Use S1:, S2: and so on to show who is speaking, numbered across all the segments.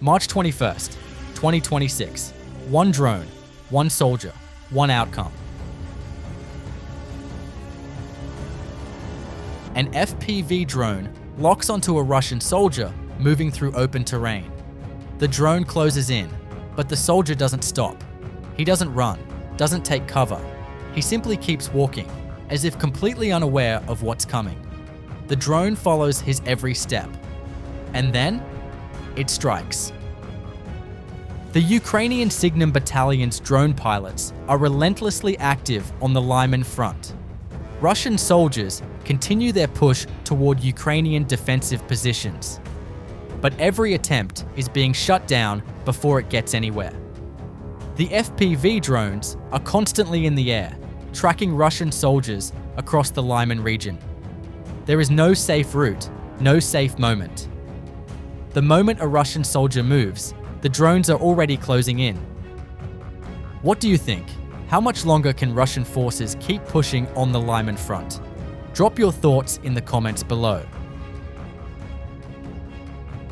S1: March 21st, 2026. One drone, one soldier, one outcome. An FPV drone locks onto a Russian soldier moving through open terrain. The drone closes in, but the soldier doesn't stop. He doesn't run, doesn't take cover. He simply keeps walking, as if completely unaware of what's coming. The drone follows his every step. And then, it strikes. The Ukrainian Signum Battalion's drone pilots are relentlessly active on the Lyman front. Russian soldiers continue their push toward Ukrainian defensive positions. But every attempt is being shut down before it gets anywhere. The FPV drones are constantly in the air, tracking Russian soldiers across the Lyman region. There is no safe route, no safe moment. The moment a Russian soldier moves, the drones are already closing in. What do you think? How much longer can Russian forces keep pushing on the Lyman front? Drop your thoughts in the comments below.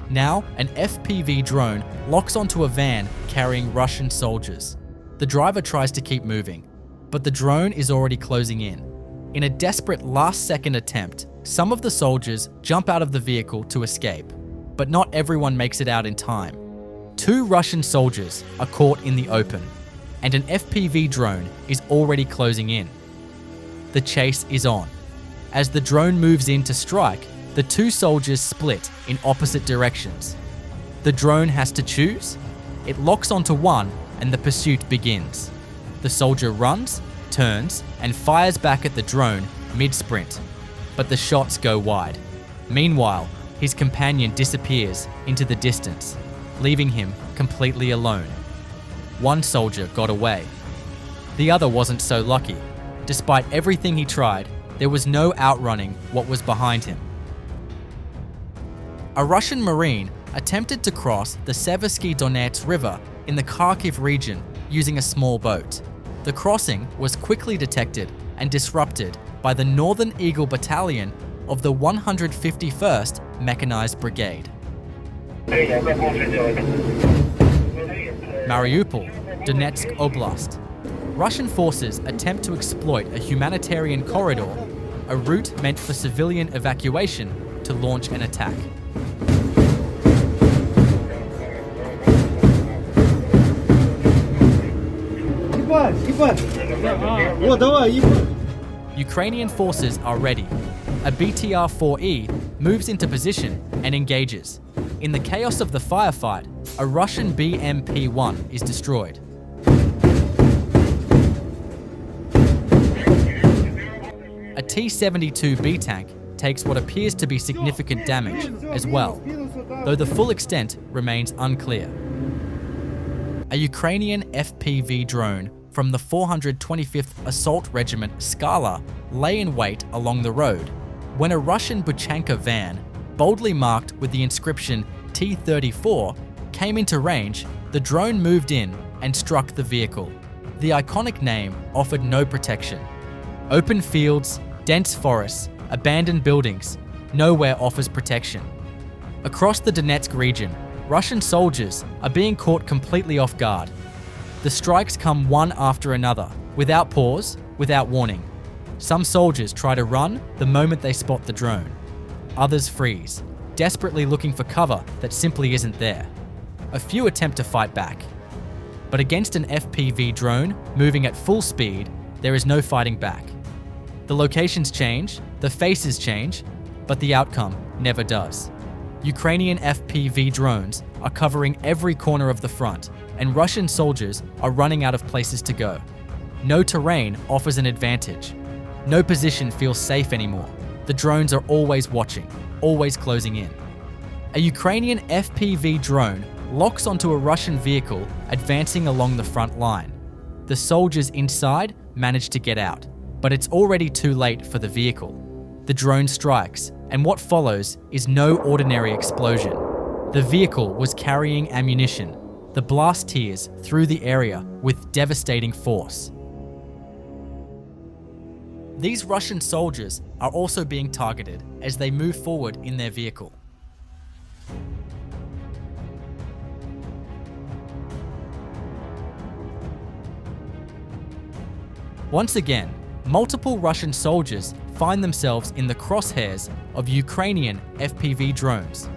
S1: Now, an FPV drone locks onto a van carrying Russian soldiers. The driver tries to keep moving, but the drone is already closing in. In a desperate last-second attempt, some of the soldiers jump out of the vehicle to escape, but not everyone makes it out in time. 2 Russian soldiers are caught in the open, and an FPV drone is already closing in. The chase is on. As the drone moves in to strike, the 2 soldiers split in opposite directions. The drone has to choose. It locks onto one and the pursuit begins. The soldier runs, turns, and fires back at the drone mid-sprint, but the shots go wide. Meanwhile, his companion disappears into the distance, leaving him completely alone. One soldier got away. The other wasn't so lucky. Despite everything he tried, there was no outrunning what was behind him. A Russian Marine attempted to cross the Seversky Donets River in the Kharkiv region using a small boat. The crossing was quickly detected and disrupted by the Northern Eagle Battalion of the 151st Mechanized Brigade. Mariupol, Donetsk Oblast. Russian forces attempt to exploit a humanitarian corridor, a route meant for civilian evacuation, to launch an attack. Ukrainian forces are ready. A BTR-4E moves into position and engages. In the chaos of the firefight, a Russian BMP-1 is destroyed. A T-72B tank takes what appears to be significant damage as well, though the full extent remains unclear. A Ukrainian FPV drone from the 425th Assault Regiment Skala lay in wait along the road when a Russian Buchanka van, boldly marked with the inscription T-34, came into range. The drone moved in and struck the vehicle. The iconic name offered no protection. Open fields, dense forests, abandoned buildings, nowhere offers protection. Across the Donetsk region, Russian soldiers are being caught completely off guard. The strikes come one after another, without pause, without warning. Some soldiers try to run the moment they spot the drone. Others freeze, desperately looking for cover that simply isn't there. A few attempt to fight back. But against an FPV drone moving at full speed, there is no fighting back. The locations change, the faces change, but the outcome never does. Ukrainian FPV drones are covering every corner of the front, and Russian soldiers are running out of places to go. No terrain offers an advantage. No position feels safe anymore. The drones are always watching, always closing in. A Ukrainian FPV drone locks onto a Russian vehicle advancing along the front line. The soldiers inside manage to get out, but it's already too late for the vehicle. The drone strikes, and what follows is no ordinary explosion. The vehicle was carrying ammunition. The blast tears through the area with devastating force. These Russian soldiers are also being targeted as they move forward in their vehicle. Once again, multiple Russian soldiers find themselves in the crosshairs of Ukrainian FPV drones.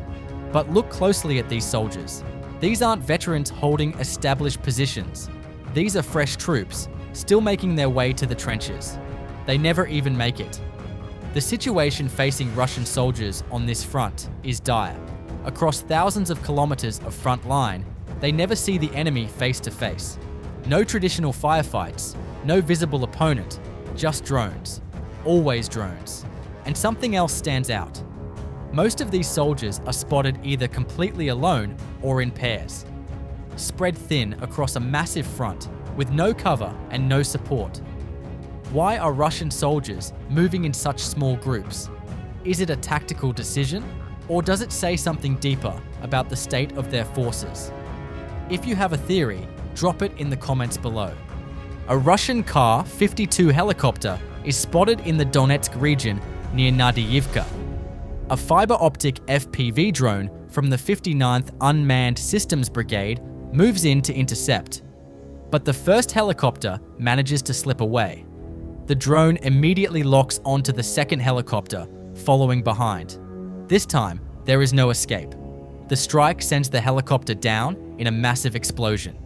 S1: But look closely at these soldiers. These aren't veterans holding established positions. These are fresh troops, still making their way to the trenches. They never even make it. The situation facing Russian soldiers on this front is dire. Across thousands of kilometers of front line, they never see the enemy face to face. No traditional firefights, no visible opponent, just drones. Always drones. And something else stands out. Most of these soldiers are spotted either completely alone or in pairs, spread thin across a massive front with no cover and no support. Why are Russian soldiers moving in such small groups? Is it a tactical decision, or does it say something deeper about the state of their forces? If you have a theory, drop it in the comments below. A Russian Kar-52 helicopter is spotted in the Donetsk region near Nadiyivka. A fiber optic FPV drone from the 59th Unmanned Systems Brigade moves in to intercept. But the first helicopter manages to slip away. The drone immediately locks onto the second helicopter, following behind. This time, there is no escape. The strike sends the helicopter down in a massive explosion.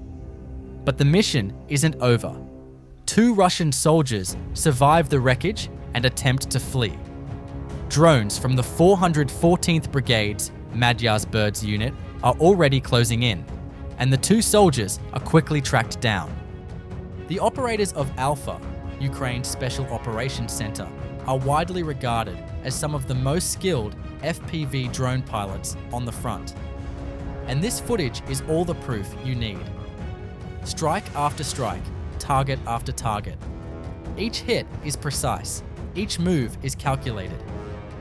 S1: But the mission isn't over. 2 Russian soldiers survive the wreckage and attempt to flee. Drones from the 414th Brigade's Magyar's Birds unit are already closing in, and the 2 soldiers are quickly tracked down. The operators of Alpha, Ukraine's Special Operations Center, are widely regarded as some of the most skilled FPV drone pilots on the front. And this footage is all the proof you need. Strike after strike, target after target. Each hit is precise, each move is calculated.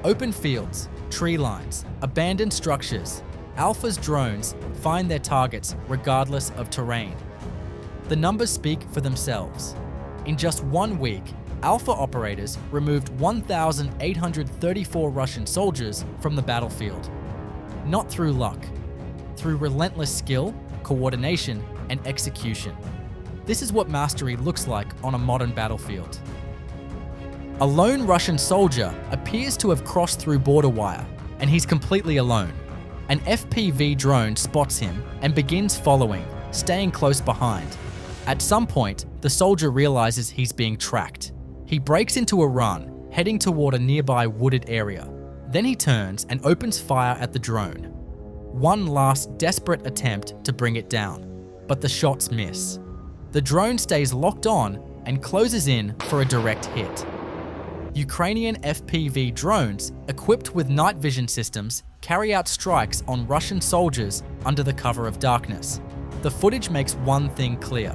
S1: Open fields, tree lines, abandoned structures. Alpha's drones find their targets regardless of terrain. The numbers speak for themselves. In just 1 week, Alpha operators removed 1,834 Russian soldiers from the battlefield. Not through luck, through relentless skill, coordination, and execution. This is what mastery looks like on a modern battlefield. A lone Russian soldier appears to have crossed through border wire, and he's completely alone. An FPV drone spots him and begins following, staying close behind. At some point, the soldier realizes he's being tracked. He breaks into a run, heading toward a nearby wooded area. Then he turns and opens fire at the drone. One last desperate attempt to bring it down, but the shots miss. The drone stays locked on and closes in for a direct hit. Ukrainian FPV drones, equipped with night vision systems, carry out strikes on Russian soldiers under the cover of darkness. The footage makes one thing clear.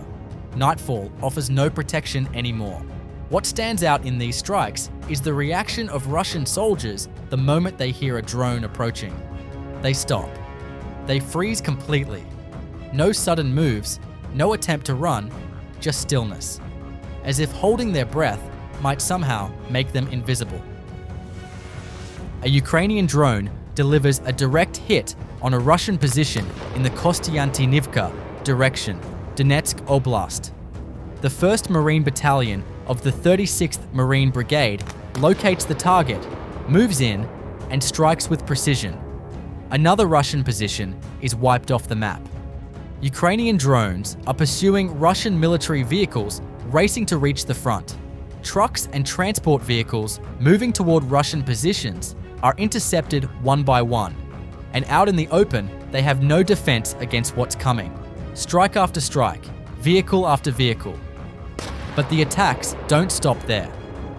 S1: Nightfall offers no protection anymore. What stands out in these strikes is the reaction of Russian soldiers the moment they hear a drone approaching. They stop. They freeze completely. No sudden moves, no attempt to run, just stillness. As if holding their breath might somehow make them invisible. A Ukrainian drone delivers a direct hit on a Russian position in the Kostiantynivka direction, Donetsk Oblast. The 1st Marine Battalion of the 36th Marine Brigade locates the target, moves in, and strikes with precision. Another Russian position is wiped off the map. Ukrainian drones are pursuing Russian military vehicles racing to reach the front. Trucks and transport vehicles moving toward Russian positions are intercepted one by one, and out in the open, they have no defense against what's coming. Strike after strike, vehicle after vehicle. But the attacks don't stop there.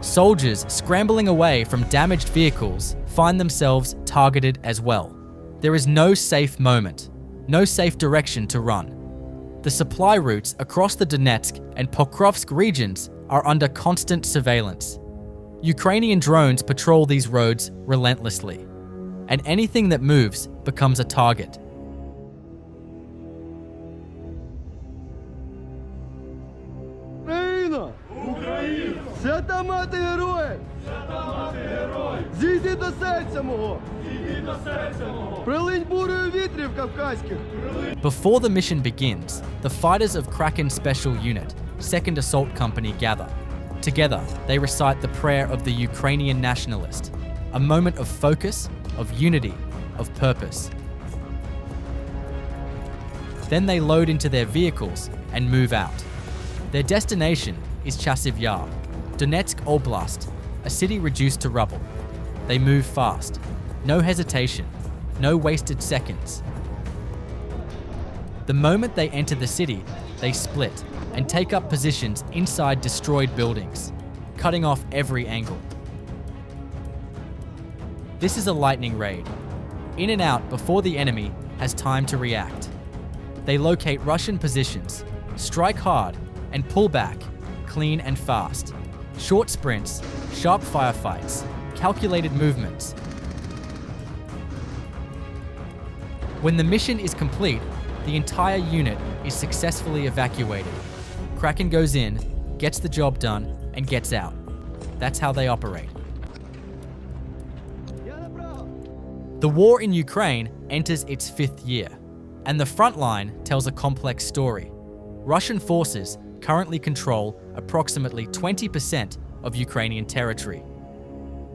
S1: Soldiers scrambling away from damaged vehicles find themselves targeted as well. There is no safe moment, no safe direction to run. The supply routes across the Donetsk and Pokrovsk regions are under constant surveillance. Ukrainian drones patrol these roads relentlessly, and anything that moves becomes a target.
S2: Україна! Україна! Свята мати героїв! Свята мати героїв! Зійди до серця мого! Зійди до серця мого! Прилинь бурею вітрів кавказьких!
S1: Before the mission begins, the fighters of Kraken Special Unit, 2nd Assault Company gather. Together, they recite the prayer of the Ukrainian nationalist, a moment of focus, of unity, of purpose. Then they load into their vehicles and move out. Their destination is Chasiv Yar, Donetsk Oblast, a city reduced to rubble. They move fast. No hesitation. No wasted seconds. The moment they enter the city, they split and take up positions inside destroyed buildings, cutting off every angle. This is a lightning raid. In and out before the enemy has time to react. They locate Russian positions, strike hard, and pull back, clean and fast. Short sprints, sharp firefights, calculated movements. When the mission is complete, the entire unit is successfully evacuated. Kraken goes in, gets the job done, and gets out. That's how they operate. The war in Ukraine enters its 5th year, and the frontline tells a complex story. Russian forces currently control approximately 20% of Ukrainian territory.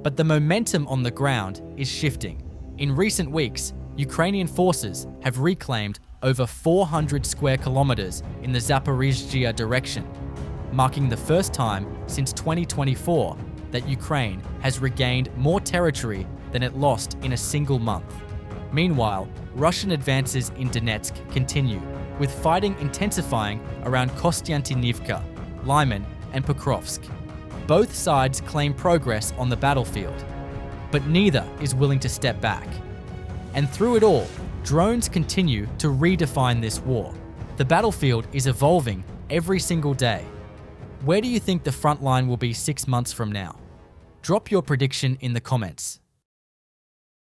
S1: But the momentum on the ground is shifting. In recent weeks, Ukrainian forces have reclaimed over 400 square kilometers in the Zaporizhzhia direction, marking the first time since 2024 that Ukraine has regained more territory than it lost in a single month. Meanwhile, Russian advances in Donetsk continue, with fighting intensifying around Kostiantynivka, Lyman, and Pokrovsk. Both sides claim progress on the battlefield, but neither is willing to step back. And through it all, drones continue to redefine this war. The battlefield is evolving every single day. Where do you think the front line will be 6 months from now? Drop your prediction in the comments.